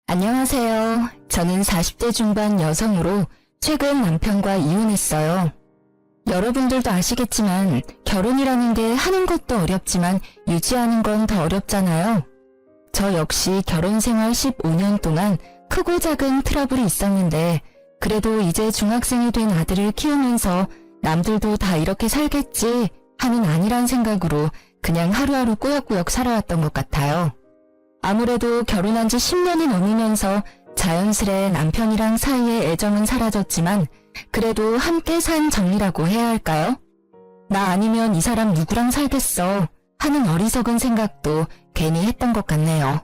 안녕하세요. 저는 40대 중반 여성으로 최근 남편과 이혼했어요. 여러분들도 아시겠지만 결혼이라는 게 하는 것도 어렵지만 유지하는 건 더 어렵잖아요. 저 역시 결혼 생활 15년 동안 크고 작은 트러블이 있었는데 그래도 이제 중학생이 된 아들을 키우면서 남들도 다 이렇게 살겠지 하는 아니란 생각으로 그냥 하루하루 꾸역꾸역 살아왔던 것 같아요. 아무래도 결혼한 지 10년이 넘으면서 자연스레 남편이랑 사이의 애정은 사라졌지만 그래도 함께 산 정이라고 해야 할까요? 나 아니면 이 사람 누구랑 살겠어 하는 어리석은 생각도 괜히 했던 것 같네요.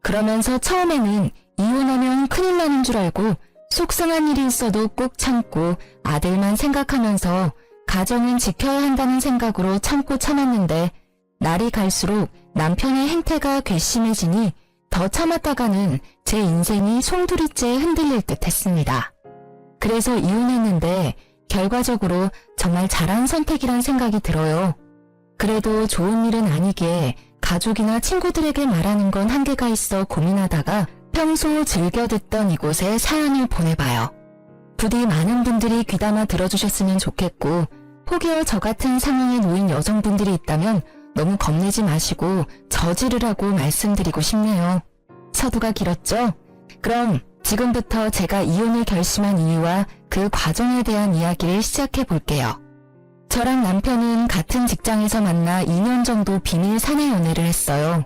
그러면서 처음에는 이혼하면 큰일 나는 줄 알고 속상한 일이 있어도 꼭 참고 아들만 생각하면서 가정은 지켜야 한다는 생각으로 참고 참았는데 날이 갈수록 남편의 행태가 괘씸해지니 더 참았다가는 제 인생이 송두리째 흔들릴 듯 했습니다. 그래서 이혼했는데 결과적으로 정말 잘한 선택이란 생각이 들어요. 그래도 좋은 일은 아니기에 가족이나 친구들에게 말하는 건 한계가 있어 고민하다가 평소 즐겨 듣던 이곳에 사연을 보내봐요. 부디 많은 분들이 귀담아 들어주셨으면 좋겠고 혹여 저 같은 상황에 놓인 여성분들이 있다면 너무 겁내지 마시고 저지르라고 말씀드리고 싶네요. 서두가 길었죠? 그럼 지금부터 제가 이혼을 결심한 이유와 그 과정에 대한 이야기를 시작해 볼게요. 저랑 남편은 같은 직장에서 만나 2년 정도 비밀 사내 연애를 했어요.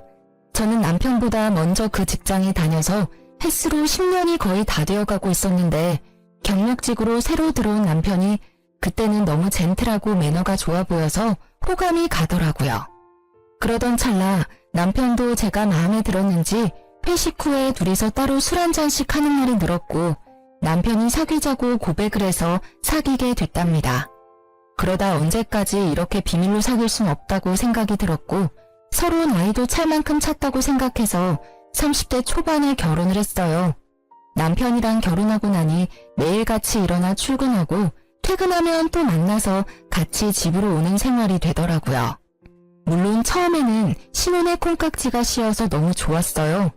저는 남편보다 먼저 그 직장에 다녀서 횟수로 10년이 거의 다 되어가고 있었는데 경력직으로 새로 들어온 남편이 그때는 너무 젠틀하고 매너가 좋아 보여서 호감이 가더라고요. 그러던 찰나 남편도 제가 마음에 들었는지 회식 후에 둘이서 따로 술 한잔씩 하는 날이 늘었고 남편이 사귀자고 고백을 해서 사귀게 됐답니다. 그러다 언제까지 이렇게 비밀로 사귈 순 없다고 생각이 들었고 서로 나이도 찰 만큼 찼다고 생각해서 30대 초반에 결혼을 했어요. 남편이랑 결혼하고 나니 매일같이 일어나 출근하고 퇴근하면 또 만나서 같이 집으로 오는 생활이 되더라고요. 물론 처음에는 신혼의 콩깍지가 씌어서 너무 좋았어요.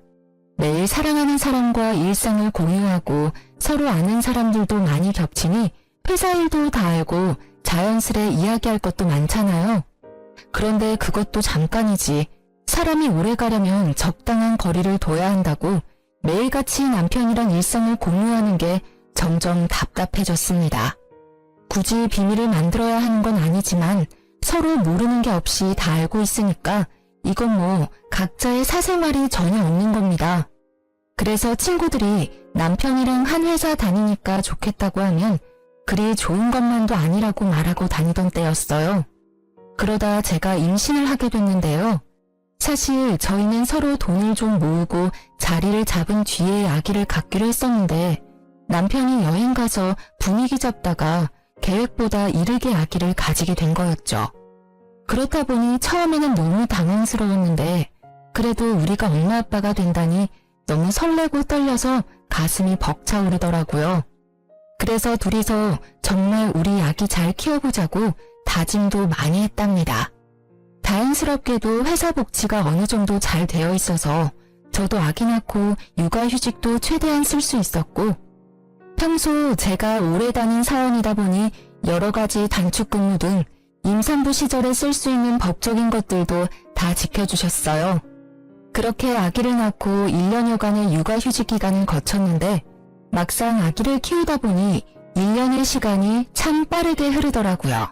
매일 사랑하는 사람과 일상을 공유하고 서로 아는 사람들도 많이 겹치니 회사 일도 다 알고 자연스레 이야기할 것도 많잖아요. 그런데 그것도 잠깐이지. 사람이 오래 가려면 적당한 거리를 둬야 한다고 매일같이 남편이랑 일상을 공유하는 게 점점 답답해졌습니다. 굳이 비밀을 만들어야 하는 건 아니지만 서로 모르는 게 없이 다 알고 있으니까 이건 뭐 각자의 사생활이 전혀 없는 겁니다. 그래서 친구들이 남편이랑 한 회사 다니니까 좋겠다고 하면 그리 좋은 것만도 아니라고 말하고 다니던 때였어요. 그러다 제가 임신을 하게 됐는데요. 사실 저희는 서로 돈을 좀 모으고 자리를 잡은 뒤에 아기를 갖기로 했었는데 남편이 여행 가서 분위기 잡다가 계획보다 이르게 아기를 가지게 된 거였죠. 그렇다 보니 처음에는 너무 당황스러웠는데 그래도 우리가 엄마 아빠가 된다니 너무 설레고 떨려서 가슴이 벅차오르더라고요. 그래서 둘이서 정말 우리 아기 잘 키워보자고 다짐도 많이 했답니다. 다행스럽게도 회사 복지가 어느 정도 잘 되어 있어서 저도 아기 낳고 육아휴직도 최대한 쓸 수 있었고 평소 제가 오래 다닌 사원이다 보니 여러 가지 단축 근무 등 임산부 시절에 쓸 수 있는 법적인 것들도 다 지켜주셨어요. 그렇게 아기를 낳고 1년여간의 육아휴직 기간을 거쳤는데 막상 아기를 키우다 보니 1년의 시간이 참 빠르게 흐르더라고요.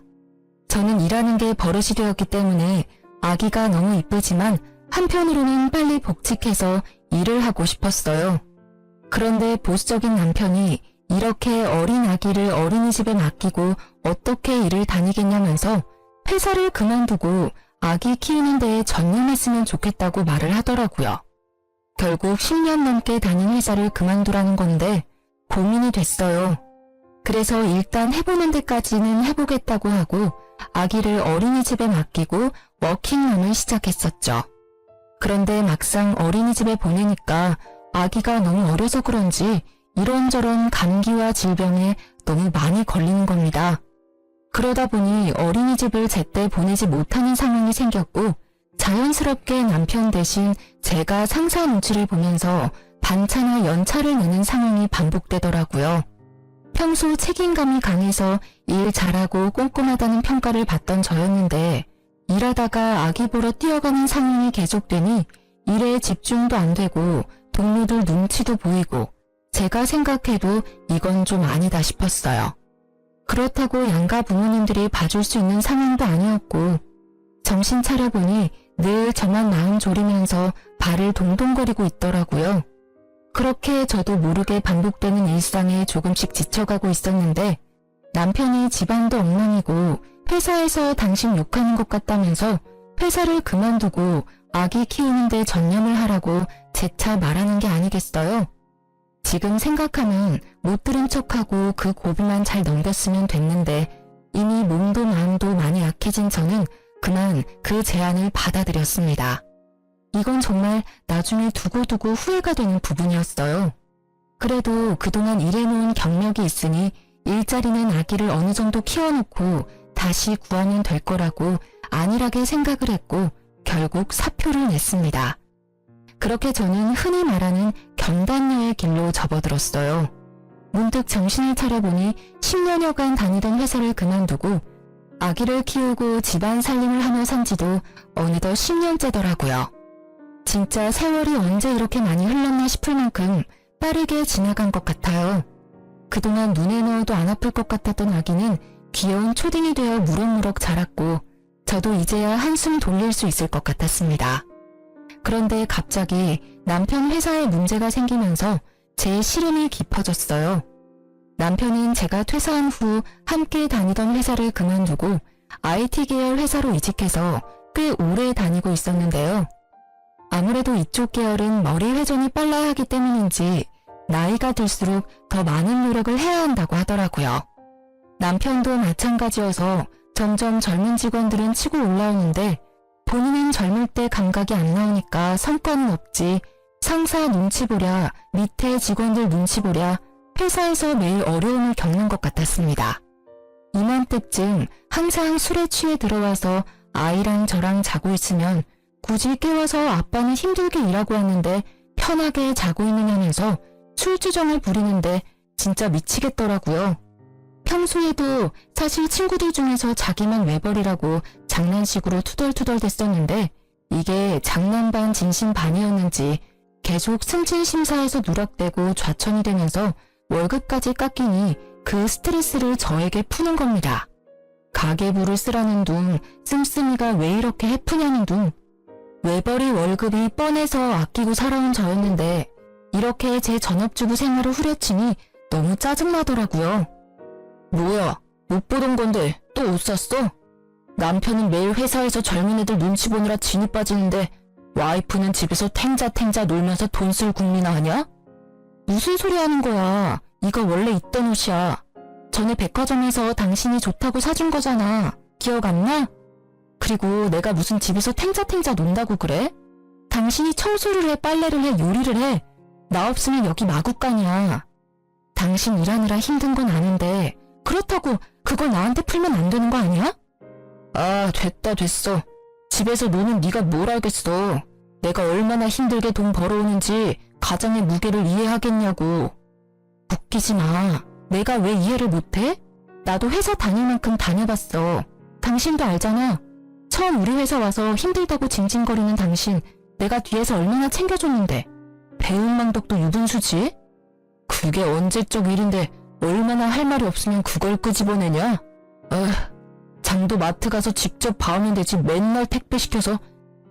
저는 일하는 게 버릇이 되었기 때문에 아기가 너무 이쁘지만 한편으로는 빨리 복직해서 일을 하고 싶었어요. 그런데 보수적인 남편이 이렇게 어린 아기를 어린이집에 맡기고 어떻게 일을 다니겠냐면서 회사를 그만두고 아기 키우는 데에 전념했으면 좋겠다고 말을 하더라고요. 결국 10년 넘게 다닌 회사를 그만두라는 건데 고민이 됐어요. 그래서 일단 해보는 데까지는 해보겠다고 하고 아기를 어린이집에 맡기고 워킹맘을 시작했었죠. 그런데 막상 어린이집에 보내니까 아기가 너무 어려서 그런지 이런저런 감기와 질병에 너무 많이 걸리는 겁니다. 그러다 보니 어린이집을 제때 보내지 못하는 상황이 생겼고 자연스럽게 남편 대신 제가 상사 눈치를 보면서 반차나 연차를 내는 상황이 반복되더라고요. 평소 책임감이 강해서 일 잘하고 꼼꼼하다는 평가를 받던 저였는데 일하다가 아기 보러 뛰어가는 상황이 계속되니 일에 집중도 안 되고 동료들 눈치도 보이고 제가 생각해도 이건 좀 아니다 싶었어요. 그렇다고 양가 부모님들이 봐줄 수 있는 상황도 아니었고 정신 차려보니 늘 저만 마음 졸이면서 발을 동동거리고 있더라고요. 그렇게 저도 모르게 반복되는 일상에 조금씩 지쳐가고 있었는데 남편이 집안도 엉망이고 회사에서 당신 욕하는 것 같다면서 회사를 그만두고 아기 키우는 데 전념을 하라고 재차 말하는 게 아니겠어요? 지금 생각하면 못 들은 척하고 그 고비만 잘 넘겼으면 됐는데 이미 몸도 마음도 많이 약해진 저는 그만 그 제안을 받아들였습니다. 이건 정말 나중에 두고두고 후회가 되는 부분이었어요. 그래도 그동안 일해놓은 경력이 있으니 일자리는 아기를 어느 정도 키워놓고 다시 구하면 될 거라고 안일하게 생각을 했고 결국 사표를 냈습니다. 그렇게 저는 흔히 말하는 경단녀의 길로 접어들었어요. 문득 정신을 차려보니 10년여간 다니던 회사를 그만두고 아기를 키우고 집안 살림을 하며 산 지도 어느덧 10년째더라고요. 진짜 세월이 언제 이렇게 많이 흘렀나 싶을 만큼 빠르게 지나간 것 같아요. 그동안 눈에 넣어도 안 아플 것 같았던 아기는 귀여운 초딩이 되어 무럭무럭 자랐고 저도 이제야 한숨 돌릴 수 있을 것 같았습니다. 그런데 갑자기 남편 회사에 문제가 생기면서 제 시름이 깊어졌어요. 남편은 제가 퇴사한 후 함께 다니던 회사를 그만두고 IT 계열 회사로 이직해서 꽤 오래 다니고 있었는데요. 아무래도 이쪽 계열은 머리 회전이 빨라야 하기 때문인지 나이가 들수록 더 많은 노력을 해야 한다고 하더라고요. 남편도 마찬가지여서 점점 젊은 직원들은 치고 올라오는데 본인은 젊을 때 감각이 안 나오니까 성과는 없지 상사 눈치 보랴 밑에 직원들 눈치 보랴 회사에서 매일 어려움을 겪는 것 같았습니다. 이맘때쯤 항상 술에 취해 들어와서 아이랑 저랑 자고 있으면 굳이 깨워서 아빠는 힘들게 일하고 왔는데 편하게 자고 있느냐면서 술주정을 부리는데 진짜 미치겠더라고요. 평소에도 사실 친구들 중에서 자기만 외벌이라고 장난식으로 투덜투덜 댔었는데 이게 장난 반 진심 반이었는지 계속 승진 심사에서 누락되고 좌천이 되면서 월급까지 깎이니 그 스트레스를 저에게 푸는 겁니다. 가계부를 쓰라는 둥, 씀씀이가 왜 이렇게 해프냐는 둥. 외벌이 월급이 뻔해서 아끼고 살아온 저였는데 이렇게 제 전업주부 생활을 후려치니 너무 짜증나더라고요. 뭐야, 못 보던 건데 또 옷 샀어? 남편은 매일 회사에서 젊은 애들 눈치 보느라 진이 빠지는데 와이프는 집에서 탱자탱자 놀면서 돈 쓸 국리나 하냐? 무슨 소리 하는 거야. 이거 원래 있던 옷이야. 전에 백화점에서 당신이 좋다고 사준 거잖아. 기억 안 나? 그리고 내가 무슨 집에서 탱자탱자 논다고 그래? 당신이 청소를 해, 빨래를 해, 요리를 해. 나 없으면 여기 마구간이야. 당신 일하느라 힘든 건 아는데 그렇다고 그걸 나한테 풀면 안 되는 거 아니야? 아, 됐어. 집에서 노는 네가 뭘 알겠어. 내가 얼마나 힘들게 돈 벌어오는지 가장의 무게를 이해하겠냐고. 웃기지 마. 내가 왜 이해를 못해? 나도 회사 다닐 만큼 다녀봤어. 당신도 알잖아. 처음 우리 회사 와서 힘들다고 징징거리는 당신 내가 뒤에서 얼마나 챙겨줬는데 배은망덕도 유분수지? 그게 언제적 일인데 얼마나 할 말이 없으면 그걸 끄집어내냐? 장도 마트 가서 직접 봐오면 되지 맨날 택배 시켜서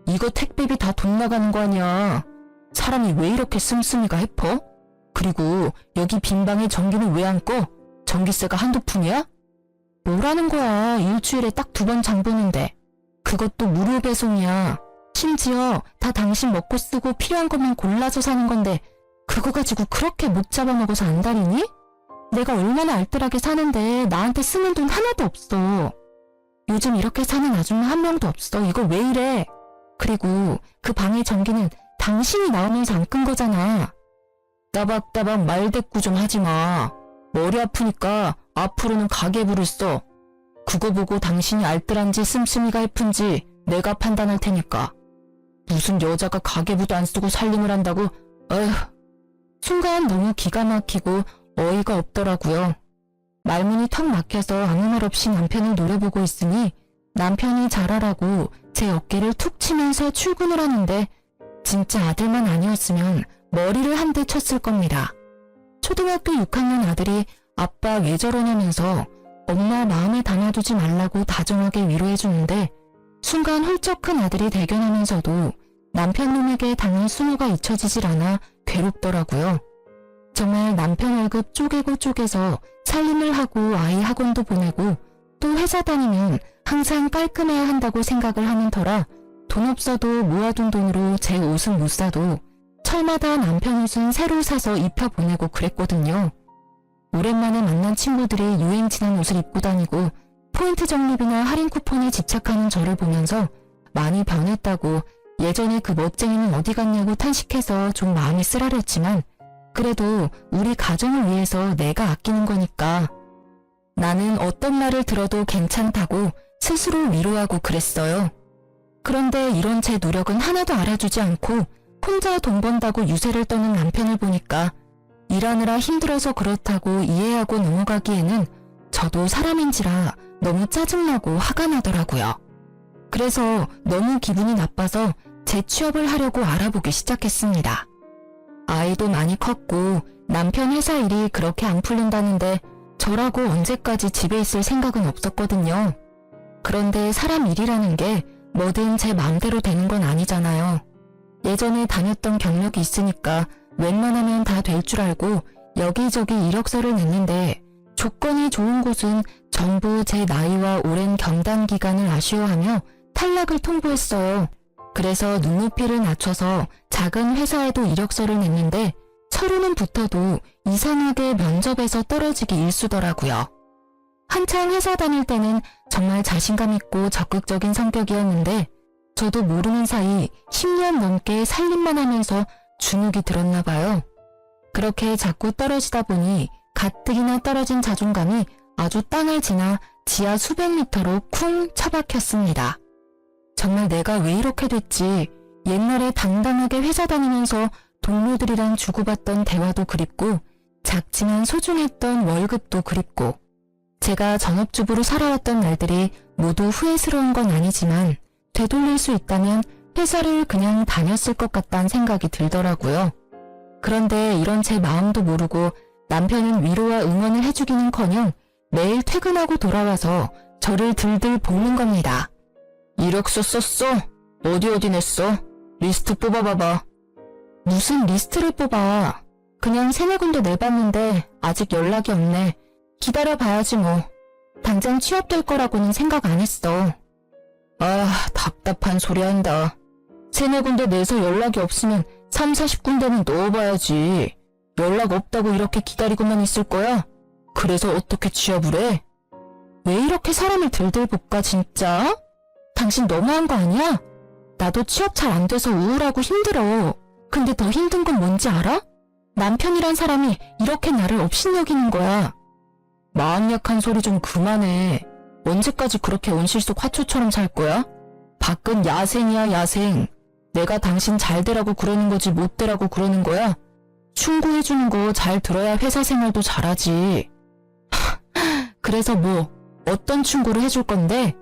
이거 택배비 다 돈 나가는 거 아니야. 사람이 왜 이렇게 씀씀이가 해퍼? 그리고 여기 빈 방에 전기는 왜 안 꺼? 전기세가 한두 푼이야? 뭐라는 거야. 일주일에 딱 2번 장 보는데. 그것도 무료 배송이야. 심지어 다 당신 먹고 쓰고 필요한 것만 골라서 사는 건데 그거 가지고 그렇게 못 잡아먹어서 안달이니? 내가 얼마나 알뜰하게 사는데 나한테 쓰는 돈 하나도 없어. 요즘 이렇게 사는 아줌마 한 명도 없어. 이거 왜 이래? 그리고 그 방의 전기는 당신이 나오면서 안 끈 거잖아. 따박따박 말대꾸 좀 하지 마. 머리 아프니까 앞으로는 가계부를 써. 그거 보고 당신이 알뜰한지 씀씀이가 해픈지 내가 판단할 테니까. 무슨 여자가 가계부도 안 쓰고 살림을 한다고? 어휴, 순간 너무 기가 막히고 어이가 없더라고요. 말문이 턱 막혀서 아무 말 없이 남편을 노려보고 있으니 남편이 잘하라고 제 어깨를 툭 치면서 출근을 하는데 진짜 아들만 아니었으면 머리를 한 대 쳤을 겁니다. 초등학교 6학년 아들이 아빠 왜 저러냐면서 엄마 마음에 담아두지 말라고 다정하게 위로해주는데 순간 훌쩍 큰 아들이 대견하면서도 남편 놈에게 당할 수모가 잊혀지질 않아 괴롭더라고요. 정말 남편 월급 쪼개고 쪼개서 살림을 하고 아이 학원도 보내고 또 회사 다니면 항상 깔끔해야 한다고 생각을 하는 터라 돈 없어도 모아둔 돈으로 제 옷은 못 사도 철마다 남편 옷은 새로 사서 입혀보내고 그랬거든요. 오랜만에 만난 친구들이 유행 지난 옷을 입고 다니고 포인트 적립이나 할인 쿠폰에 집착하는 저를 보면서 많이 변했다고 예전에 그 멋쟁이는 어디 갔냐고 탄식해서 좀 마음이 쓰라렸지만 그래도 우리 가정을 위해서 내가 아끼는 거니까 나는 어떤 말을 들어도 괜찮다고 스스로 위로하고 그랬어요. 그런데 이런 제 노력은 하나도 알아주지 않고 혼자 돈 번다고 유세를 떠는 남편을 보니까 일하느라 힘들어서 그렇다고 이해하고 넘어가기에는 저도 사람인지라 너무 짜증나고 화가 나더라고요. 그래서 너무 기분이 나빠서 재취업을 하려고 알아보기 시작했습니다. 아이도 많이 컸고 남편 회사 일이 그렇게 안 풀린다는데 저라고 언제까지 집에 있을 생각은 없었거든요. 그런데 사람 일이라는 게 뭐든 제 마음대로 되는 건 아니잖아요. 예전에 다녔던 경력이 있으니까 웬만하면 다 될 줄 알고 여기저기 이력서를 냈는데 조건이 좋은 곳은 전부 제 나이와 오랜 경단 기간을 아쉬워하며 탈락을 통보했어요. 그래서 눈높이를 낮춰서 작은 회사에도 이력서를 냈는데 서류는 붙어도 이상하게 면접에서 떨어지기 일쑤더라고요. 한창 회사 다닐 때는 정말 자신감 있고 적극적인 성격이었는데 저도 모르는 사이 10년 넘게 살림만 하면서 주눅이 들었나 봐요. 그렇게 자꾸 떨어지다 보니 가뜩이나 떨어진 자존감이 아주 땅을 지나 지하 수백 미터로 쿵 처박혔습니다. 정말 내가 왜 이렇게 됐지? 옛날에 당당하게 회사 다니면서 동료들이랑 주고받던 대화도 그립고 작지만 소중했던 월급도 그립고 제가 전업주부로 살아왔던 날들이 모두 후회스러운 건 아니지만 되돌릴 수 있다면 회사를 그냥 다녔을 것 같다는 생각이 들더라고요. 그런데 이런 제 마음도 모르고 남편은 위로와 응원을 해주기는커녕 매일 퇴근하고 돌아와서 저를 들들 볶는 겁니다. 이력서 썼어? 어디 냈어? 리스트 뽑아봐봐. 무슨 리스트를 뽑아. 그냥 3-4군데 내봤는데 아직 연락이 없네. 기다려봐야지 뭐. 당장 취업될 거라고는 생각 안 했어. 아, 답답한 소리 한다. 3-4군데 내서 연락이 없으면 30-40군데는 넣어봐야지. 연락 없다고 이렇게 기다리고만 있을 거야? 그래서 어떻게 취업을 해? 왜 이렇게 사람을 들들 볶아 진짜? 당신 너무한 거 아니야? 나도 취업 잘 안 돼서 우울하고 힘들어. 근데 더 힘든 건 뭔지 알아? 남편이란 사람이 이렇게 나를 업신여기는 거야. 마음 약한 소리 좀 그만해. 언제까지 그렇게 온실 속 화초처럼 살 거야? 밖은 야생이야 야생. 내가 당신 잘 되라고 그러는 거지 못 되라고 그러는 거야? 충고해주는 거 잘 들어야 회사 생활도 잘하지. 그래서 뭐 어떤 충고를 해줄 건데?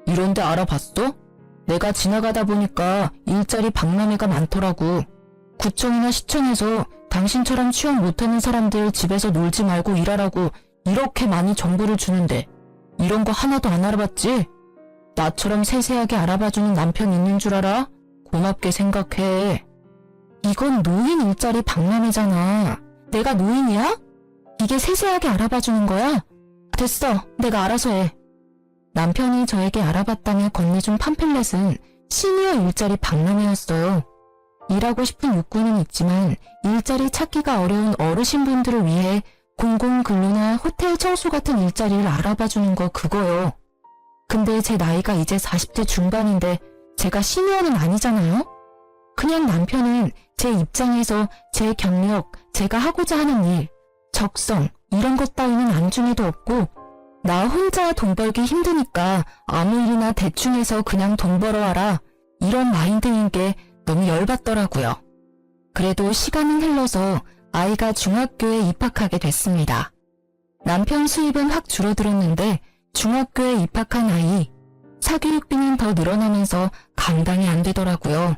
이런데 알아봤어? 내가 지나가다 보니까 일자리 박람회가 많더라고. 구청이나 시청에서 당신처럼 취업 못하는 사람들 집에서 놀지 말고 일하라고 이렇게 많이 정보를 주는데 이런 거 하나도 안 알아봤지? 나처럼 세세하게 알아봐주는 남편 있는 줄 알아? 고맙게 생각해. 이건 노인 일자리 박람회잖아. 내가 노인이야? 이게 세세하게 알아봐주는 거야? 됐어. 내가 알아서 해. 남편이 저에게 알아봤다며 건네준 팜플렛은 시니어 일자리 박람회였어요. 일하고 싶은 욕구는 있지만 일자리 찾기가 어려운 어르신분들을 위해 공공근로나 호텔 청소 같은 일자리를 알아봐주는 거 그거요. 근데 제 나이가 이제 40대 중반인데 제가 시니어는 아니잖아요? 그냥 남편은 제 입장에서 제 경력, 제가 하고자 하는 일, 적성 이런 것 따위는 안중에도 없고 나 혼자 돈 벌기 힘드니까 아무 일이나 대충 해서 그냥 돈 벌어와라 이런 마인드인 게 너무 열받더라고요. 그래도 시간은 흘러서 아이가 중학교에 입학하게 됐습니다. 남편 수입은 확 줄어들었는데 중학교에 입학한 아이, 사교육비는 더 늘어나면서 감당이 안 되더라고요.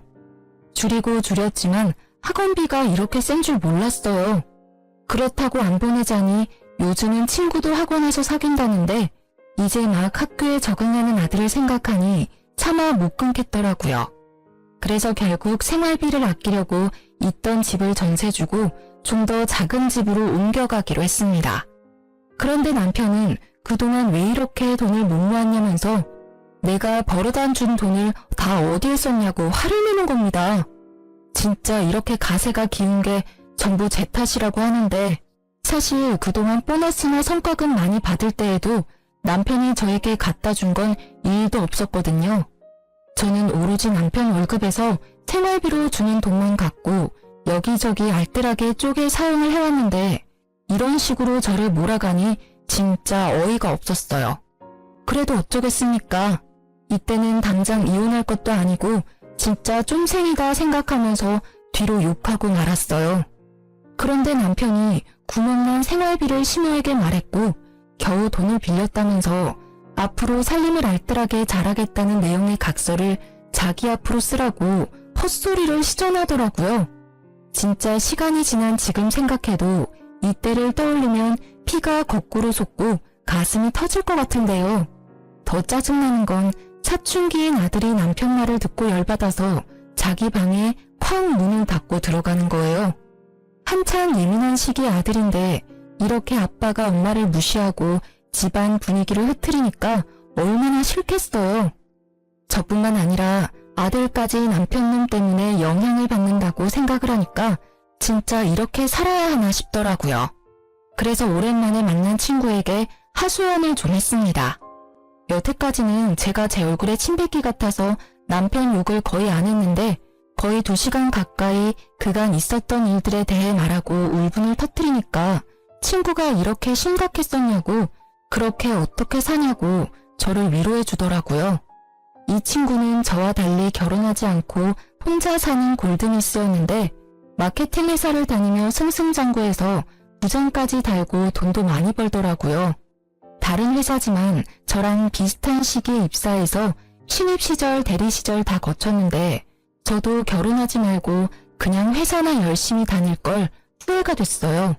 줄이고 줄였지만 학원비가 이렇게 센 줄 몰랐어요. 그렇다고 안 보내자니 요즘은 친구도 학원에서 사귄다는데 이제 막 학교에 적응하는 아들을 생각하니 차마 못 끊겠더라고요. 그래서 결국 생활비를 아끼려고 있던 집을 전세 주고 좀 더 작은 집으로 옮겨가기로 했습니다. 그런데 남편은 그동안 왜 이렇게 돈을 못 모았냐면서 내가 벌어다 준 돈을 다 어디에 썼냐고 화를 내는 겁니다. 진짜 이렇게 가세가 기운 게 전부 제 탓이라고 하는데 사실 그동안 보너스나 성과금 많이 받을 때에도 남편이 저에게 갖다 준 건 일도 없었거든요. 저는 오로지 남편 월급에서 생활비로 주는 돈만 갖고 여기저기 알뜰하게 쪼개 사용을 해왔는데 이런 식으로 저를 몰아가니 진짜 어이가 없었어요. 그래도 어쩌겠습니까? 이때는 당장 이혼할 것도 아니고 진짜 쫌생이다 생각하면서 뒤로 욕하고 말았어요. 그런데 남편이 구멍난 생활비를 시모에게 말했고 겨우 돈을 빌렸다면서 앞으로 살림을 알뜰하게 잘하겠다는 내용의 각서를 자기 앞으로 쓰라고 헛소리를 시전하더라고요. 진짜 시간이 지난 지금 생각해도 이때를 떠올리면 피가 거꾸로 솟고 가슴이 터질 것 같은데요. 더 짜증나는 건 사춘기인 아들이 남편 말을 듣고 열받아서 자기 방에 쾅 문을 닫고 들어가는 거예요. 한창 예민한 시기 아들인데 이렇게 아빠가 엄마를 무시하고 집안 분위기를 흐트리니까 얼마나 싫겠어요. 저뿐만 아니라 아들까지 남편놈 때문에 영향을 받는다고 생각을 하니까 진짜 이렇게 살아야 하나 싶더라고요. 그래서 오랜만에 만난 친구에게 하소연을 좀 했습니다. 여태까지는 제가 제 얼굴에 침 뱉기 같아서 남편 욕을 거의 안 했는데 거의 2시간 가까이 그간 있었던 일들에 대해 말하고 울분을 터뜨리니까 친구가 이렇게 심각했었냐고 그렇게 어떻게 사냐고 저를 위로해 주더라고요. 이 친구는 저와 달리 결혼하지 않고 혼자 사는 골드미스였는데 마케팅 회사를 다니며 승승장구해서 부장까지 달고 돈도 많이 벌더라고요. 다른 회사지만 저랑 비슷한 시기에 입사해서 신입 시절, 대리 시절 다 거쳤는데 저도 결혼하지 말고 그냥 회사나 열심히 다닐 걸 후회가 됐어요.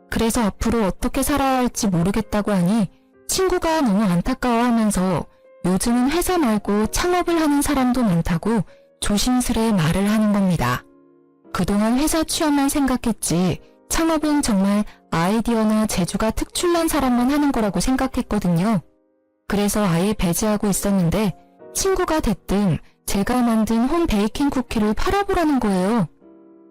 그래서 앞으로 어떻게 살아야 할지 모르겠다고 하니 친구가 너무 안타까워하면서 요즘은 회사 말고 창업을 하는 사람도 많다고 조심스레 말을 하는 겁니다. 그동안 회사 취업만 생각했지 창업은 정말 아이디어나 재주가 특출난 사람만 하는 거라고 생각했거든요. 그래서 아예 배제하고 있었는데 친구가 대뜸 제가 만든 홈 베이킹 쿠키를 팔아보라는 거예요.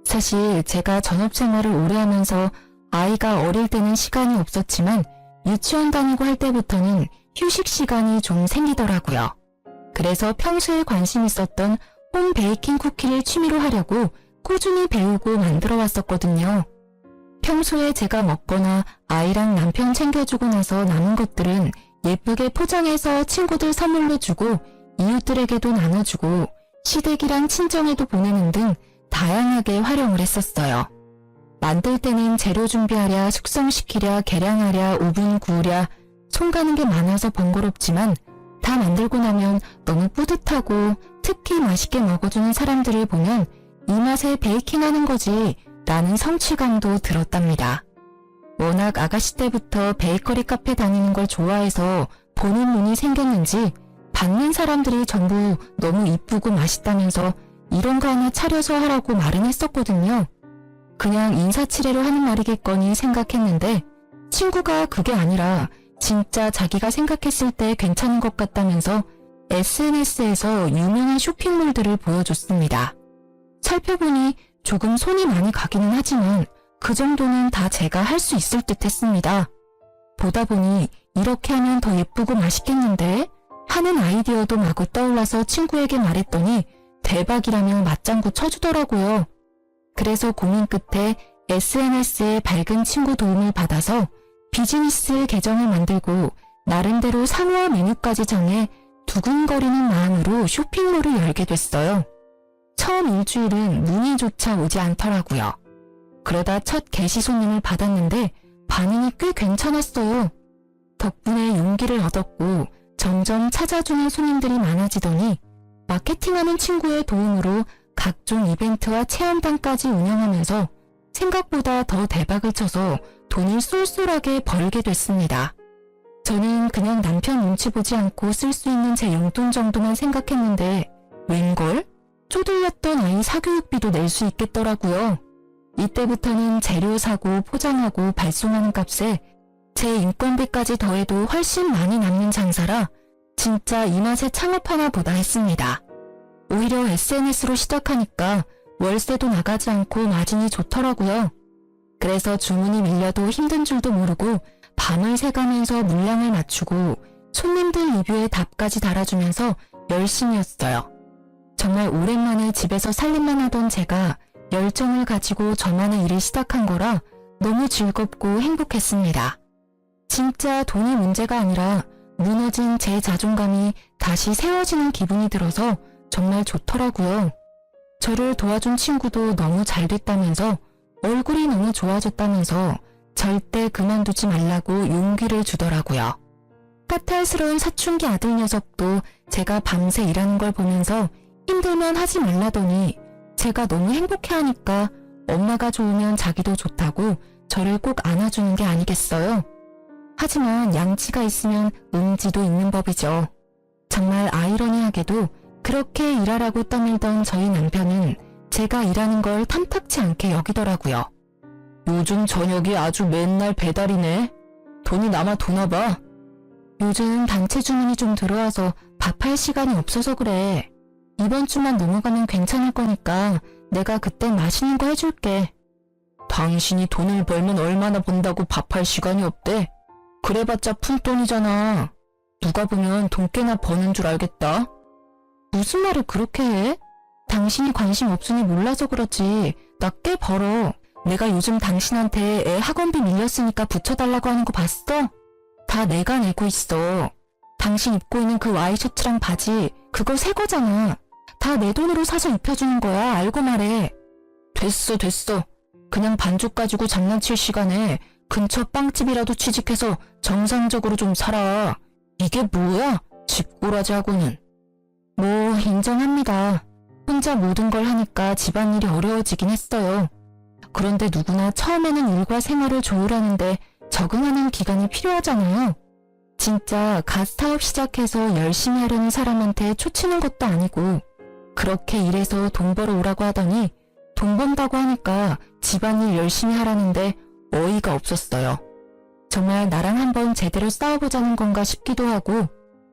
사실 제가 전업생활을 오래 하면서 아이가 어릴 때는 시간이 없었지만 유치원 다니고 할 때부터는 휴식 시간이 좀 생기더라고요. 그래서 평소에 관심 있었던 홈 베이킹 쿠키를 취미로 하려고 꾸준히 배우고 만들어 왔었거든요. 평소에 제가 먹거나 아이랑 남편 챙겨주고 나서 남은 것들은 예쁘게 포장해서 친구들 선물로 주고 이웃들에게도 나눠주고 시댁이랑 친정에도 보내는 등 다양하게 활용을 했었어요. 만들 때는 재료 준비하랴, 숙성시키랴, 계량하랴, 오븐 구우랴 손 가는 게 많아서 번거롭지만 다 만들고 나면 너무 뿌듯하고 특히 맛있게 먹어주는 사람들을 보면 이 맛에 베이킹하는 거지 라는 성취감도 들었답니다. 워낙 아가씨 때부터 베이커리 카페 다니는 걸 좋아해서 보는 눈이 생겼는지 받는 사람들이 전부 너무 이쁘고 맛있다면서 이런 거 하나 차려서 하라고 말은 했었거든요. 그냥 인사치레로 하는 말이겠거니 생각했는데 친구가 그게 아니라 진짜 자기가 생각했을 때 괜찮은 것 같다면서 SNS에서 유명한 쇼핑몰들을 보여줬습니다. 살펴보니 조금 손이 많이 가기는 하지만 그 정도는 다 제가 할 수 있을 듯 했습니다. 보다 보니 이렇게 하면 더 예쁘고 맛있겠는데? 하는 아이디어도 마구 떠올라서 친구에게 말했더니 대박이라며 맞장구 쳐주더라고요. 그래서 고민 끝에 SNS에 밝은 친구 도움을 받아서 비즈니스 계정을 만들고 나름대로 상호와 메뉴까지 정해 두근거리는 마음으로 쇼핑몰을 열게 됐어요. 처음 일주일은 문의조차 오지 않더라고요. 그러다 첫 게시 손님을 받았는데 반응이 꽤 괜찮았어요. 덕분에 용기를 얻었고 점점 찾아주는 손님들이 많아지더니 마케팅하는 친구의 도움으로 각종 이벤트와 체험단까지 운영하면서 생각보다 더 대박을 쳐서 돈을 쏠쏠하게 벌게 됐습니다. 저는 그냥 남편 눈치 보지 않고 쓸 수 있는 제 용돈 정도만 생각했는데 웬걸? 쪼들렸던 아이 사교육비도 낼 수 있겠더라고요. 이때부터는 재료 사고 포장하고 발송하는 값에 제 인건비까지 더해도 훨씬 많이 남는 장사라 진짜 이 맛에 창업 하나 보다 했습니다. 오히려 SNS로 시작하니까 월세도 나가지 않고 마진이 좋더라고요. 그래서 주문이 밀려도 힘든 줄도 모르고 밤을 새가면서 물량을 맞추고 손님들 리뷰에 답까지 달아주면서 열심히 했어요. 정말 오랜만에 집에서 살림만 하던 제가 열정을 가지고 저만의 일을 시작한 거라 너무 즐겁고 행복했습니다. 진짜 돈이 문제가 아니라 무너진 제 자존감이 다시 세워지는 기분이 들어서 정말 좋더라고요. 저를 도와준 친구도 너무 잘 됐다면서 얼굴이 너무 좋아졌다면서 절대 그만두지 말라고 용기를 주더라고요. 까탈스러운 사춘기 아들 녀석도 제가 밤새 일하는 걸 보면서 힘들면 하지 말라더니 제가 너무 행복해하니까 엄마가 좋으면 자기도 좋다고 저를 꼭 안아주는 게 아니겠어요. 하지만 양치가 있으면 음지도 있는 법이죠. 정말 아이러니하게도 그렇게 일하라고 떠밀던 저희 남편은 제가 일하는 걸 탐탁치 않게 여기더라고요. 요즘 저녁이 아주 맨날 배달이네. 돈이 남아 도나 봐. 요즘 단체 주문이 좀 들어와서 밥할 시간이 없어서 그래. 이번 주만 넘어가면 괜찮을 거니까 내가 그때 맛있는 거 해줄게. 당신이 돈을 벌면 얼마나 번다고 밥할 시간이 없대? 그래봤자 푼돈이잖아. 누가 보면 돈 꽤나 버는 줄 알겠다. 무슨 말을 그렇게 해? 당신이 관심 없으니 몰라서 그렇지. 나 꽤 벌어. 내가 요즘 당신한테 애 학원비 밀렸으니까 붙여달라고 하는 거 봤어? 다 내가 내고 있어. 당신 입고 있는 그 와이셔츠랑 바지 그거 새 거잖아. 다 내 돈으로 사서 입혀주는 거야. 알고 말해. 됐어. 그냥 반죽 가지고 장난칠 시간에 근처 빵집이라도 취직해서 정상적으로 좀 살아. 이게 뭐야? 집꼬라지하고는. 뭐 인정합니다. 혼자 모든 걸 하니까 집안일이 어려워지긴 했어요. 그런데 누구나 처음에는 일과 생활을 조율하는데 적응하는 기간이 필요하잖아요. 진짜 갓 사업 시작해서 열심히 하려는 사람한테 초치는 것도 아니고 그렇게 일해서 돈 벌어 오라고 하더니 돈 번다고 하니까 집안일 열심히 하라는데 어이가 없었어요. 정말 나랑 한번 제대로 싸워보자는 건가 싶기도 하고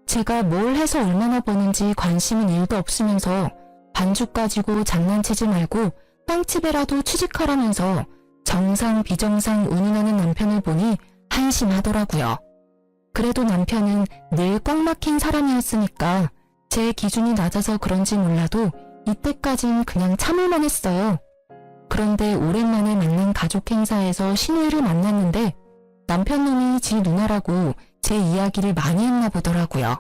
제가 뭘 해서 얼마나 버는지 관심은 1도 없으면서 반죽 가지고 장난치지 말고 빵집에라도 취직하라면서 정상 비정상 운운하는 남편을 보니 한심하더라고요. 그래도 남편은 늘 꽉 막힌 사람이었으니까 제 기준이 낮아서 그런지 몰라도 이때까진 그냥 참을만 했어요. 그런데 오랜만에 만난 가족 행사에서 시누이를 만났는데 남편 놈이 지 누나라고 제 이야기를 많이 했나 보더라고요.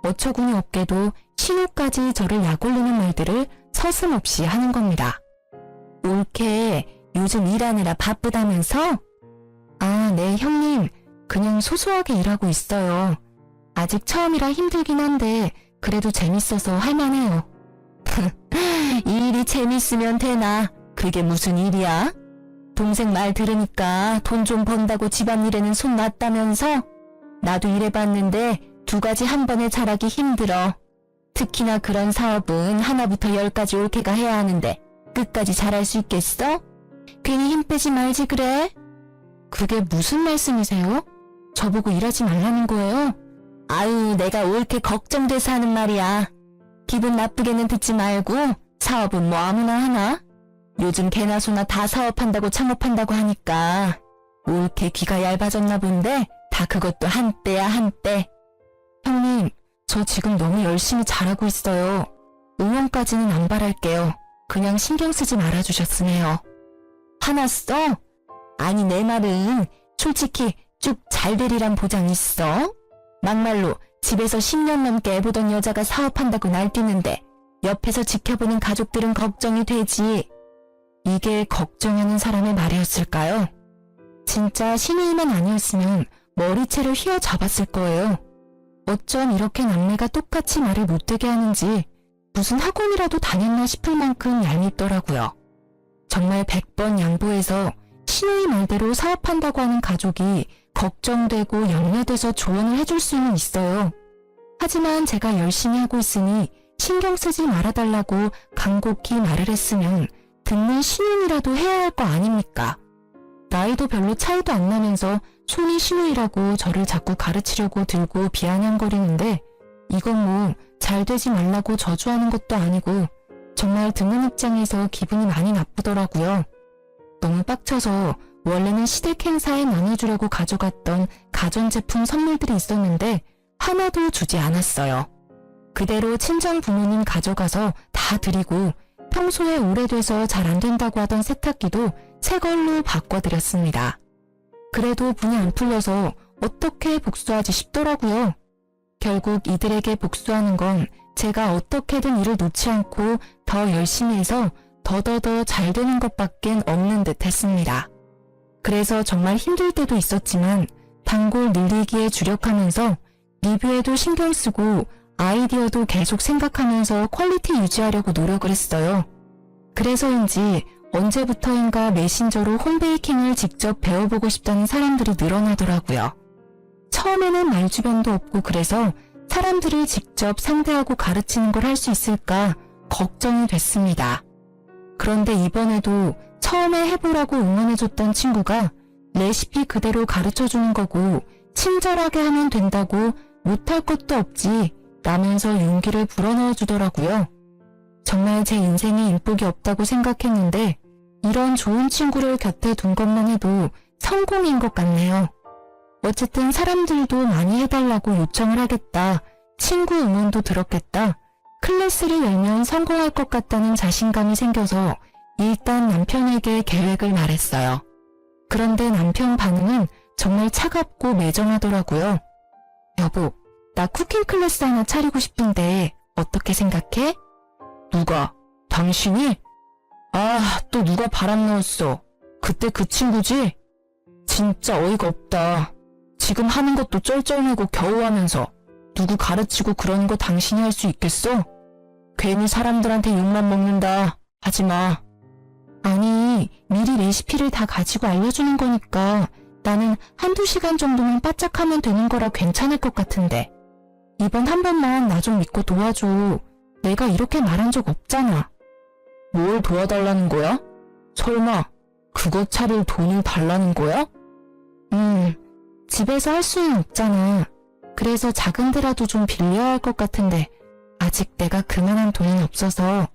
어처구니 없게도 신우까지 저를 약올리는 말들을 서슴없이 하는 겁니다. 옳게 요즘 일하느라 바쁘다면서? 아, 네 형님. 그냥 소소하게 일하고 있어요. 아직 처음이라 힘들긴 한데 그래도 재밌어서 할만해요. 이 일이 재밌으면 되나? 그게 무슨 일이야? 동생 말 들으니까 돈 좀 번다고 집안일에는 손 놨다면서? 나도 일해봤는데 2가지 한 번에 잘하기 힘들어. 특히나 그런 사업은 하나부터 10까지 옳게가 해야 하는데 끝까지 잘할 수 있겠어? 괜히 힘 빼지 말지 그래? 그게 무슨 말씀이세요? 저보고 일하지 말라는 거예요? 아유, 내가 옳게 걱정돼서 하는 말이야. 기분 나쁘게는 듣지 말고 사업은 뭐 아무나 하나? 요즘 개나 소나 다 사업한다고 창업한다고 하니까 옳게 귀가 얇아졌나 본데 다 그것도 한때야 한때. 형님, 저 지금 너무 열심히 잘하고 있어요. 응원까지는 안 바랄게요. 그냥 신경 쓰지 말아주셨으면 해요. 화났어? 아니 내 말은 솔직히 쭉 잘 되리란 보장 있어? 막말로 집에서 10년 넘게 애보던 여자가 사업한다고 날뛰는데 옆에서 지켜보는 가족들은 걱정이 되지. 이게 걱정하는 사람의 말이었을까요? 진짜 신우이만 아니었으면 머리채를 휘어잡았을 거예요. 어쩜 이렇게 남매가 똑같이 말을 못되게 하는지 무슨 학원이라도 다녔나 싶을 만큼 얄밉더라고요. 정말 100번 양보해서 신우이 말대로 사업한다고 하는 가족이 걱정되고 염려돼서 조언을 해줄 수는 있어요. 하지만 제가 열심히 하고 있으니 신경 쓰지 말아달라고 간곡히 말을 했으면 듣는 신우이라도 해야 할 거 아닙니까? 나이도 별로 차이도 안 나면서 손이 신우이라고 저를 자꾸 가르치려고 들고 비아냥거리는데 이건 뭐 잘 되지 말라고 저주하는 것도 아니고 정말 듣는 입장에서 기분이 많이 나쁘더라고요. 너무 빡쳐서 원래는 시댁 행사에 나눠주려고 가져갔던 가전제품 선물들이 있었는데 하나도 주지 않았어요. 그대로 친정 부모님 가져가서 다 드리고 평소에 오래돼서 잘 안 된다고 하던 세탁기도 새 걸로 바꿔드렸습니다. 그래도 분이 안 풀려서 어떻게 복수하지 싶더라고요. 결국 이들에게 복수하는 건 제가 어떻게든 일을 놓지 않고 더 열심히 해서 더더더 잘 되는 것밖엔 없는 듯 했습니다. 그래서 정말 힘들 때도 있었지만 단골 늘리기에 주력하면서 리뷰에도 신경 쓰고 아이디어도 계속 생각하면서 퀄리티 유지하려고 노력을 했어요. 그래서인지 언제부터인가 메신저로 홈베이킹을 직접 배워보고 싶다는 사람들이 늘어나더라고요. 처음에는 말주변도 없고 그래서 사람들을 직접 상대하고 가르치는 걸 할 수 있을까 걱정이 됐습니다. 그런데 이번에도 처음에 해보라고 응원해줬던 친구가 레시피 그대로 가르쳐주는 거고 친절하게 하면 된다고 못할 것도 없지 라면서 용기를 불어넣어 주더라고요. 정말 제 인생에 일복이 없다고 생각했는데 이런 좋은 친구를 곁에 둔 것만 해도 성공인 것 같네요. 어쨌든 사람들도 많이 해달라고 요청을 하겠다. 친구 응원도 들었겠다. 클래스를 열면 성공할 것 같다는 자신감이 생겨서 일단 남편에게 계획을 말했어요. 그런데 남편 반응은 정말 차갑고 매정하더라고요. 여보, 나 쿠킹 클래스 하나 차리고 싶은데 어떻게 생각해? 누가? 당신이? 아, 또 누가 바람 넣었어. 그때 그 친구지? 진짜 어이가 없다. 지금 하는 것도 쩔쩔매고 겨우 하면서 누구 가르치고 그러는 거 당신이 할 수 있겠어? 괜히 사람들한테 욕만 먹는다. 하지마. 아니, 미리 레시피를 다 가지고 알려주는 거니까 나는 한두 시간 정도만 바짝하면 되는 거라 괜찮을 것 같은데. 이번 한 번만 나 좀 믿고 도와줘. 내가 이렇게 말한 적 없잖아. 뭘 도와달라는 거야? 설마 그거 차릴 돈을 달라는 거야? 집에서 할 수는 없잖아. 그래서 작은 데라도 좀 빌려야 할 것 같은데 아직 내가 그만한 돈은 없어서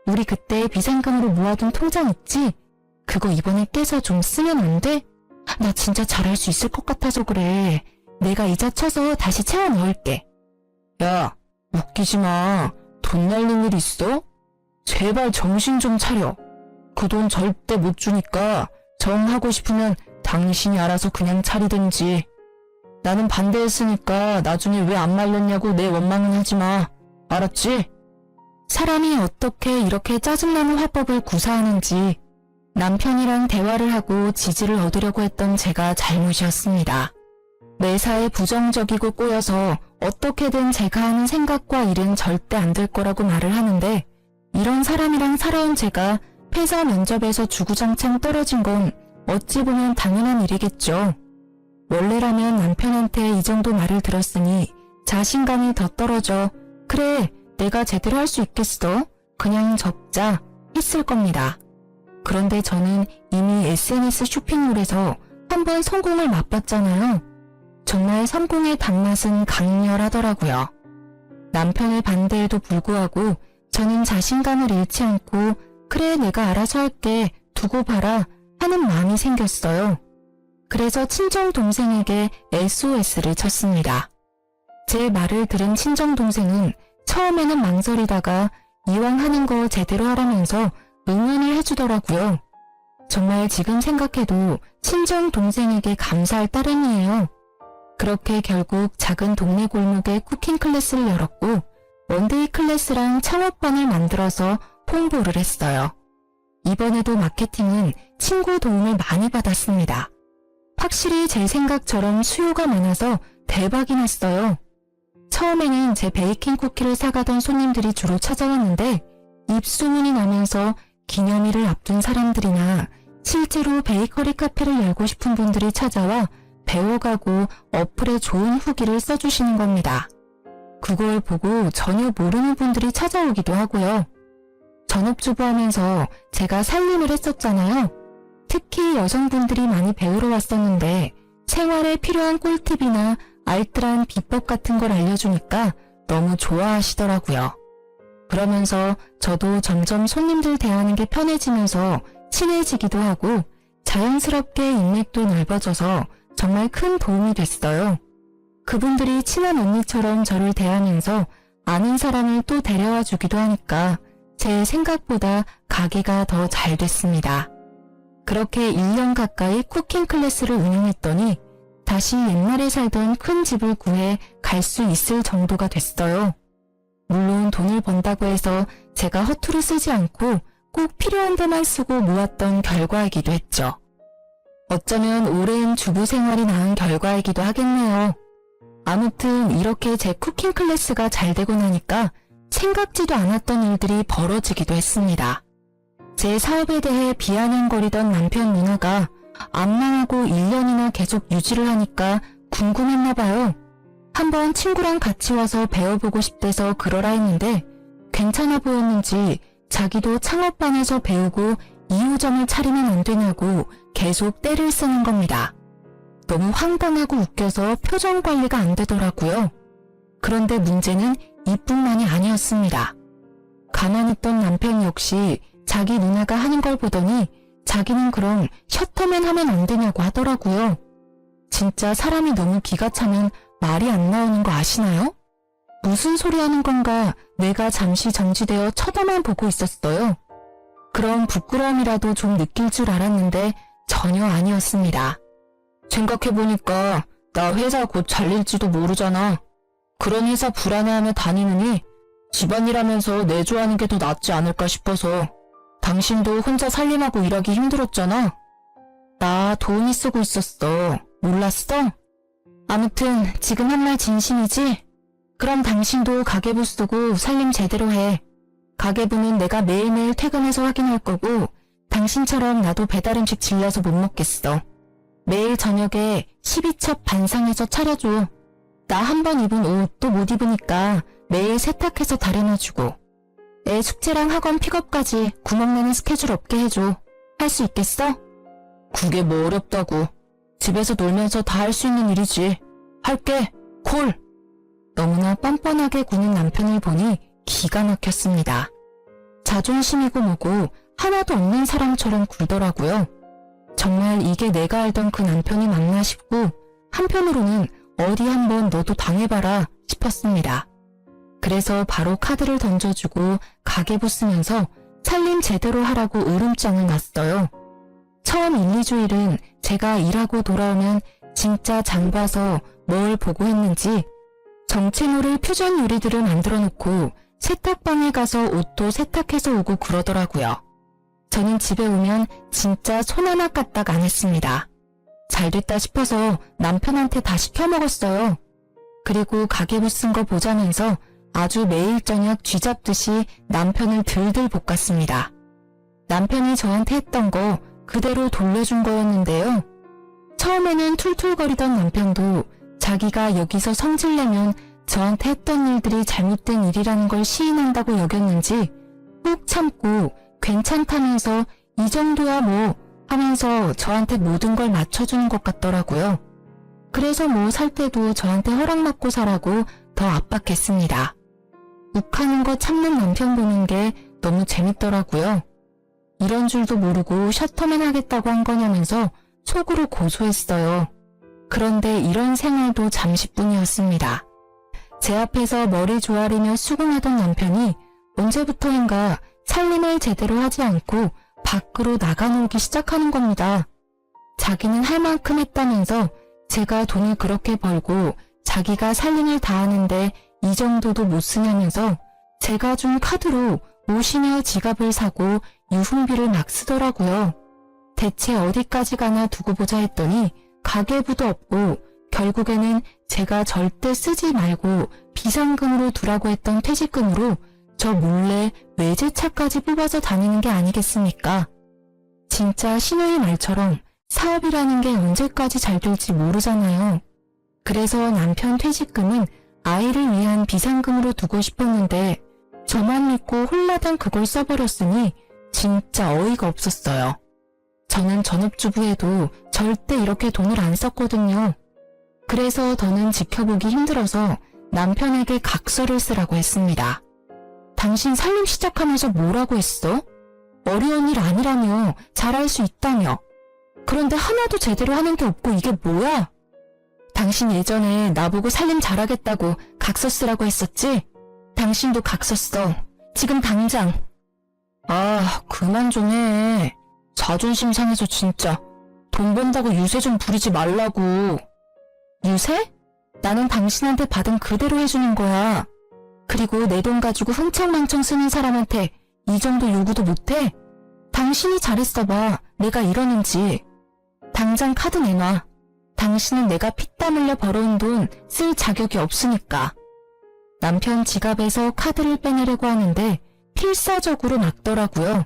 우리 그때 비상금으로 모아둔 통장 있지? 그거 이번에 깨서 좀 쓰면 안 돼? 나 진짜 잘할 수 있을 것 같아서 그래. 내가 이자 쳐서 다시 채워 넣을게. 야, 웃기지 마. 돈 날릴 일 있어? 제발 정신 좀 차려. 그 돈 절대 못 주니까 정하고 싶으면 당신이 알아서 그냥 차리든지. 나는 반대했으니까 나중에 왜 안 말렸냐고 내 원망은 하지 마. 알았지? 사람이 어떻게 이렇게 짜증나는 화법을 구사하는지 남편이랑 대화를 하고 지지를 얻으려고 했던 제가 잘못이었습니다. 매사에 부정적이고 꼬여서 어떻게든 제가 하는 생각과 일은 절대 안 될 거라고 말을 하는데 이런 사람이랑 살아온 제가 회사 면접에서 주구장창 떨어진 건 어찌 보면 당연한 일이겠죠. 원래라면 남편한테 이 정도 말을 들었으니 자신감이 더 떨어져 그래 내가 제대로 할 수 있겠어? 그냥 접자 했을 겁니다. 그런데 저는 이미 SNS 쇼핑몰에서 한번 성공을 맛봤잖아요. 정말 성공의 단맛은 강렬하더라고요. 남편의 반대에도 불구하고 저는 자신감을 잃지 않고 그래 내가 알아서 할게 두고 봐라 하는 마음이 생겼어요. 그래서 친정 동생에게 SOS를 쳤습니다. 제 말을 들은 친정 동생은 처음에는 망설이다가 이왕 하는 거 제대로 하라면서 응원을 해주더라고요. 정말 지금 생각해도 친정 동생에게 감사할 따름이에요. 그렇게 결국 작은 동네 골목에 쿠킹 클래스를 열었고 원데이 클래스랑 창업반을 만들어서 홍보를 했어요. 이번에도 마케팅은 친구 도움을 많이 받았습니다. 확실히 제 생각처럼 수요가 많아서 대박이 났어요. 처음에는 제 베이킹 쿠키를 사가던 손님들이 주로 찾아왔는데 입소문이 나면서 기념일을 앞둔 사람들이나 실제로 베이커리 카페를 열고 싶은 분들이 찾아와 배워가고 어플에 좋은 후기를 써주시는 겁니다. 그걸 보고 전혀 모르는 분들이 찾아오기도 하고요. 전업주부 하면서 제가 살림을 했었잖아요. 특히 여성분들이 많이 배우러 왔었는데 생활에 필요한 꿀팁이나 알뜰한 비법 같은 걸 알려주니까 너무 좋아하시더라고요. 그러면서 저도 점점 손님들 대하는 게 편해지면서 친해지기도 하고 자연스럽게 인맥도 넓어져서 정말 큰 도움이 됐어요. 그분들이 친한 언니처럼 저를 대하면서 아는 사람을 또 데려와 주기도 하니까 제 생각보다 가게가 더 잘 됐습니다. 그렇게 1년 가까이 쿠킹 클래스를 운영했더니 다시 옛날에 살던 큰 집을 구해 갈 수 있을 정도가 됐어요. 물론 돈을 번다고 해서 제가 허투루 쓰지 않고 꼭 필요한 데만 쓰고 모았던 결과이기도 했죠. 어쩌면 오랜 주부 생활이 낳은 결과이기도 하겠네요. 아무튼 이렇게 제 쿠킹 클래스가 잘 되고 나니까 생각지도 않았던 일들이 벌어지기도 했습니다. 제 사업에 대해 비아냥거리던 남편 누나가 안 망하고 1년이나 계속 유지를 하니까 궁금했나 봐요. 한번 친구랑 같이 와서 배워보고 싶대서 그러라 했는데 괜찮아 보였는지 자기도 창업반에서 배우고 2호점을 차리면 안 되냐고 계속 떼를 쓰는 겁니다. 너무 황당하고 웃겨서 표정 관리가 안 되더라고요. 그런데 문제는 이뿐만이 아니었습니다. 가만히 있던 남편 역시 자기 누나가 하는 걸 보더니 자기는 그럼 셔터맨 하면 안 되냐고 하더라고요. 진짜 사람이 너무 기가 차면 말이 안 나오는 거 아시나요? 무슨 소리 하는 건가 뇌가 잠시 정지되어 쳐다만 보고 있었어요. 그럼 부끄러움이라도 좀 느낄 줄 알았는데 전혀 아니었습니다. 생각해보니까 나 회사 곧 잘릴지도 모르잖아. 그런 회사 불안해하며 다니느니 집안일하면서 내조하는 게 더 낫지 않을까 싶어서. 당신도 혼자 살림하고 일하기 힘들었잖아. 나 도우미 쓰고 있었어. 몰랐어? 아무튼 지금 한 말 진심이지? 그럼 당신도 가계부 쓰고 살림 제대로 해. 가계부는 내가 매일매일 퇴근해서 확인할 거고 당신처럼 나도 배달음식 질려서 못 먹겠어. 매일 저녁에 12첩 반상해서 차려줘. 나 한 번 입은 옷 또 못 입으니까 매일 세탁해서 다려놔주고 애 숙제랑 학원 픽업까지 구멍나는 스케줄 없게 해줘. 할 수 있겠어? 그게 뭐 어렵다고. 집에서 놀면서 다 할 수 있는 일이지. 할게. 콜. 너무나 뻔뻔하게 구는 남편을 보니 기가 막혔습니다. 자존심이고 뭐고 하나도 없는 사람처럼 굴더라고요. 정말 이게 내가 알던 그 남편이 맞나 싶고 한편으로는 어디 한번 너도 당해봐라 싶었습니다. 그래서 바로 카드를 던져주고 가계부 쓰면서 살림 제대로 하라고 으름장을 놨어요. 처음 1, 2주일은 제가 일하고 돌아오면 진짜 장 봐서 뭘 보고 했는지 정체 모를 퓨전 요리들을 만들어 놓고 세탁방에 가서 옷도 세탁해서 오고 그러더라고요. 저는 집에 오면 진짜 손 하나 까딱 안 했습니다. 잘 됐다 싶어서 남편한테 다 시켜 먹었어요. 그리고 가계부 쓴 거 보자면서 아주 매일 저녁 쥐잡듯이 남편을 들들 볶았습니다. 남편이 저한테 했던 거 그대로 돌려준 거였는데요. 처음에는 툴툴거리던 남편도 자기가 여기서 성질내면 저한테 했던 일들이 잘못된 일이라는 걸 시인한다고 여겼는지 꾹 참고 괜찮다면서 이 정도야 뭐 하면서 저한테 모든 걸 맞춰주는 것 같더라고요. 그래서 뭐 살 때도 저한테 허락받고 사라고 더 압박했습니다. 욱하는 거 참는 남편 보는 게 너무 재밌더라고요. 이런 줄도 모르고 셔터맨 하겠다고 한 거냐면서 속으로 고소했어요. 그런데 이런 생활도 잠시뿐이었습니다. 제 앞에서 머리 조아리며 수긍하던 남편이 언제부터인가 살림을 제대로 하지 않고 밖으로 나가놀기 시작하는 겁니다. 자기는 할 만큼 했다면서 제가 돈을 그렇게 벌고 자기가 살림을 다 하는데 이 정도도 못 쓰냐면서 제가 준 카드로 옷이며 지갑을 사고 유흥비를 막 쓰더라고요. 대체 어디까지 가나 두고 보자 했더니 가계부도 없고 결국에는 제가 절대 쓰지 말고 비상금으로 두라고 했던 퇴직금으로 저 몰래 외제차까지 뽑아서 다니는 게 아니겠습니까? 진짜 신우의 말처럼 사업이라는 게 언제까지 잘 될지 모르잖아요. 그래서 남편 퇴직금은 아이를 위한 비상금으로 두고 싶었는데 저만 믿고 홀라당 그걸 써버렸으니 진짜 어이가 없었어요. 저는 전업주부에도 절대 이렇게 돈을 안 썼거든요. 그래서 더는 지켜보기 힘들어서 남편에게 각서를 쓰라고 했습니다. 당신 살림 시작하면서 뭐라고 했어? 어려운 일 아니라며 잘할 수 있다며. 그런데 하나도 제대로 하는 게 없고 이게 뭐야? 당신 예전에 나보고 살림 잘하겠다고 각서 쓰라고 했었지? 당신도 각서 써. 지금 당장. 아, 그만 좀 해. 자존심 상해서 진짜. 돈 번다고 유세 좀 부리지 말라고. 유세? 나는 당신한테 받은 그대로 해주는 거야. 그리고 내 돈 가지고 흥청망청 쓰는 사람한테 이 정도 요구도 못해? 당신이 잘했어 봐. 내가 이러는지. 당장 카드 내놔. 당신은 내가 피땀 흘려 벌어온 돈 쓸 자격이 없으니까. 남편 지갑에서 카드를 빼내려고 하는데 필사적으로 막더라고요.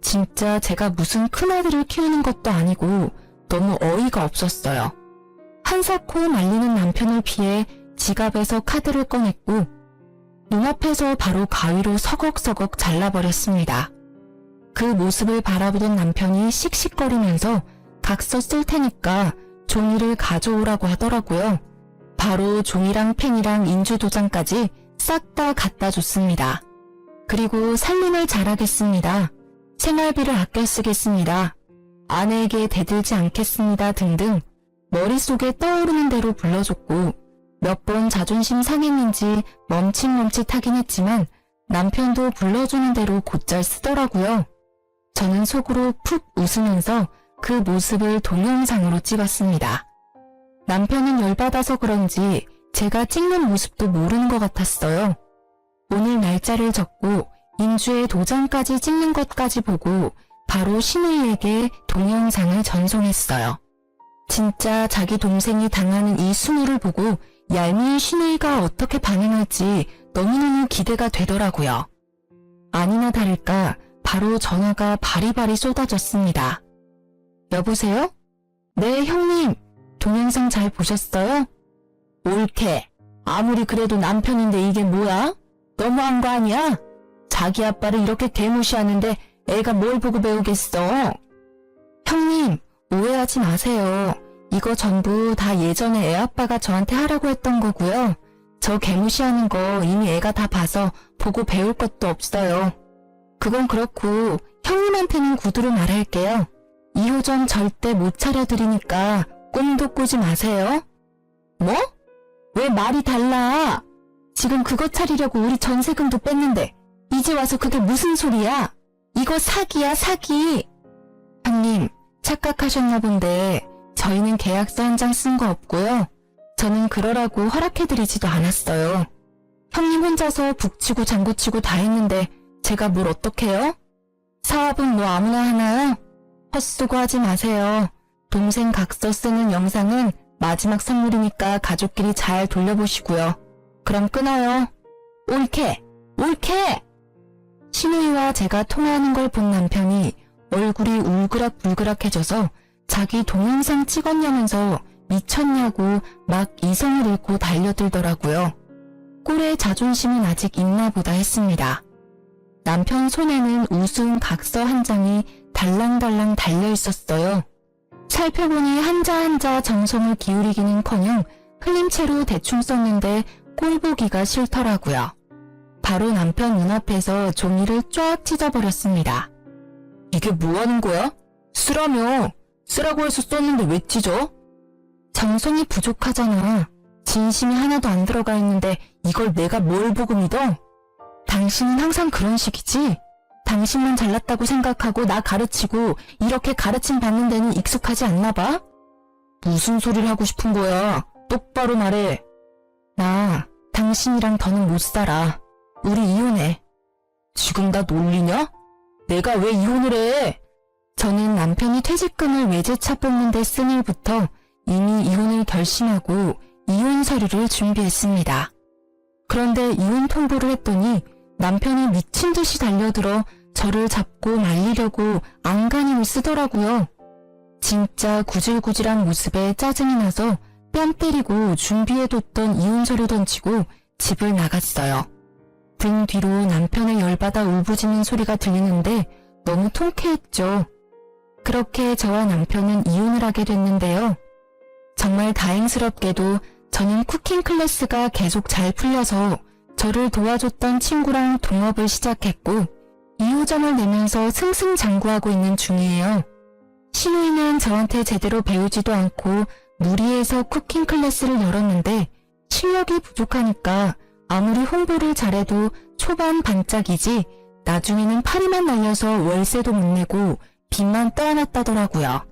진짜 제가 무슨 큰아들을 키우는 것도 아니고 너무 어이가 없었어요. 한사코 말리는 남편을 피해 지갑에서 카드를 꺼냈고 눈앞에서 바로 가위로 서걱서걱 잘라버렸습니다. 그 모습을 바라보던 남편이 씩씩거리면서 각서 쓸 테니까 종이를 가져오라고 하더라고요. 바로 종이랑 펜이랑 인주도장까지 싹 다 갖다 줬습니다. 그리고 살림을 잘하겠습니다. 생활비를 아껴 쓰겠습니다. 아내에게 대들지 않겠습니다 등등 머릿속에 떠오르는 대로 불러줬고 몇 번 자존심 상했는지 멈칫멈칫하긴 했지만 남편도 불러주는 대로 곧잘 쓰더라고요. 저는 속으로 푹 웃으면서 그 모습을 동영상으로 찍었습니다. 남편은 열받아서 그런지 제가 찍는 모습도 모르는 것 같았어요. 오늘 날짜를 적고 인주의 도장까지 찍는 것까지 보고 바로 신우이에게 동영상을 전송했어요. 진짜 자기 동생이 당하는 이 수모를 보고 얄미운 신우이가 어떻게 반응할지 너무너무 기대가 되더라고요. 아니나 다를까 바로 전화가 바리바리 쏟아졌습니다. 여보세요? 네, 형님. 동영상 잘 보셨어요? 옳게. 아무리 그래도 남편인데 이게 뭐야? 너무한 거 아니야? 자기 아빠를 이렇게 개무시하는데 애가 뭘 보고 배우겠어? 형님, 오해하지 마세요. 이거 전부 다 예전에 애 아빠가 저한테 하라고 했던 거고요. 저 개무시하는 거 이미 애가 다 봐서 보고 배울 것도 없어요. 그건 그렇고 형님한테는 구두로 말할게요. 이호점 절대 못 차려드리니까 꿈도 꾸지 마세요. 뭐? 왜 말이 달라? 지금 그거 차리려고 우리 전세금도 뺐는데 이제 와서 그게 무슨 소리야? 이거 사기야, 사기. 형님, 착각하셨나 본데 저희는 계약서 한 장 쓴 거 없고요. 저는 그러라고 허락해드리지도 않았어요. 형님 혼자서 북치고 장구치고 다 했는데 제가 뭘 어떡해요? 사업은 뭐 아무나 하나요? 헛수고하지 마세요. 동생 각서 쓰는 영상은 마지막 선물이니까 가족끼리 잘 돌려보시고요. 그럼 끊어요. 옳게! 옳게! 신우이와 제가 통화하는 걸 본 남편이 얼굴이 울그락불그락해져서 자기 동영상 찍었냐면서 미쳤냐고 막 이성을 잃고 달려들더라고요. 꼴의 자존심은 아직 있나 보다 했습니다. 남편 손에는 우스운 각서 한 장이 달랑달랑 달려 있었어요. 살펴보니 한자 한자 정성을 기울이기는커녕 흘린 채로 대충 썼는데 꼴 보기가 싫더라고요. 바로 남편 눈앞에서 종이를 쫙 찢어버렸습니다. 이게 뭐 하는 거야? 쓰라며. 쓰라고 해서 썼는데 왜 찢어? 정성이 부족하잖아. 진심이 하나도 안 들어가 있는데 이걸 내가 뭘 보고 믿어? 당신은 항상 그런 식이지? 당신만 잘났다고 생각하고 나 가르치고 이렇게 가르침 받는 데는 익숙하지 않나 봐? 무슨 소리를 하고 싶은 거야? 똑바로 말해. 나 당신이랑 더는 못 살아. 우리 이혼해. 지금 나 놀리냐? 내가 왜 이혼을 해? 저는 남편이 퇴직금을 외제차 뽑는 데 쓴 일부터 이미 이혼을 결심하고 이혼 서류를 준비했습니다. 그런데 이혼 통보를 했더니 남편이 미친 듯이 달려들어 저를 잡고 말리려고 안간힘을 쓰더라고요. 진짜 구질구질한 모습에 짜증이 나서 뺨 때리고 준비해뒀던 이혼 서류 던지고 집을 나갔어요. 등 뒤로 남편의 열받아 울부짖는 소리가 들리는데 너무 통쾌했죠. 그렇게 저와 남편은 이혼을 하게 됐는데요. 정말 다행스럽게도 저는 쿠킹 클래스가 계속 잘 풀려서 저를 도와줬던 친구랑 동업을 시작했고 2호점을 내면서 승승장구하고 있는 중이에요. 신우이는 저한테 제대로 배우지도 않고 무리해서 쿠킹 클래스를 열었는데 실력이 부족하니까 아무리 홍보를 잘해도 초반 반짝이지 나중에는 파리만 날려서 월세도 못 내고 빚만 떠안았다더라고요.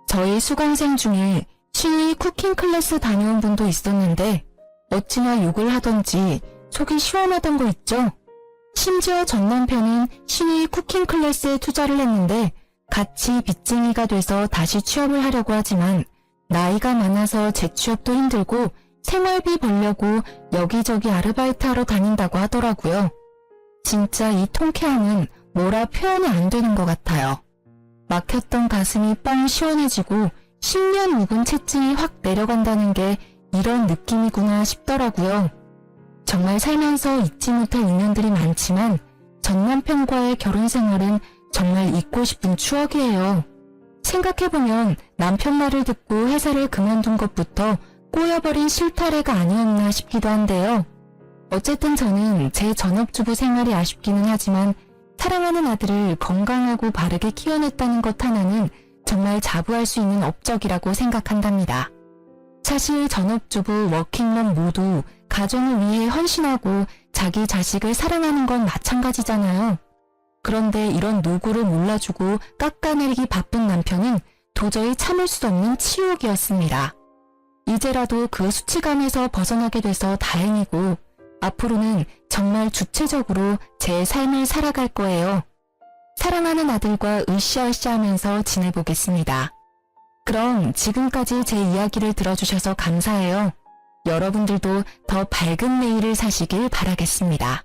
저희 수강생 중에 신우이 쿠킹 클래스 다녀온 분도 있었는데 어찌나 욕을 하던지 속이 시원하던 거 있죠? 심지어 전 남편은 신우이 쿠킹 클래스에 투자를 했는데 같이 빚쟁이가 돼서 다시 취업을 하려고 하지만 나이가 많아서 재취업도 힘들고 생활비 벌려고 여기저기 아르바이트 하러 다닌다고 하더라고요. 진짜 이 통쾌함은 뭐라 표현이 안 되는 것 같아요. 막혔던 가슴이 뻥 시원해지고 10년 묵은 채증이 확 내려간다는 게 이런 느낌이구나 싶더라고요. 정말 살면서 잊지 못할 인연들이 많지만 전 남편과의 결혼 생활은 정말 잊고 싶은 추억이에요. 생각해보면 남편 말을 듣고 회사를 그만둔 것부터 꼬여버린 실타래가 아니었나 싶기도 한데요. 어쨌든 저는 제 전업주부 생활이 아쉽기는 하지만 사랑하는 아들을 건강하고 바르게 키워냈다는 것 하나는 정말 자부할 수 있는 업적이라고 생각한답니다. 사실 전업주부, 워킹맘 모두 가정을 위해 헌신하고 자기 자식을 사랑하는 건 마찬가지잖아요. 그런데 이런 노고를 몰라주고 깎아내리기 바쁜 남편은 도저히 참을 수 없는 치욕이었습니다. 이제라도 그 수치감에서 벗어나게 돼서 다행이고 앞으로는 정말 주체적으로 제 삶을 살아갈 거예요. 사랑하는 아들과 으쌰으쌰 하면서 지내보겠습니다. 그럼 지금까지 제 이야기를 들어주셔서 감사해요. 여러분들도 더 밝은 내일을 사시길 바라겠습니다.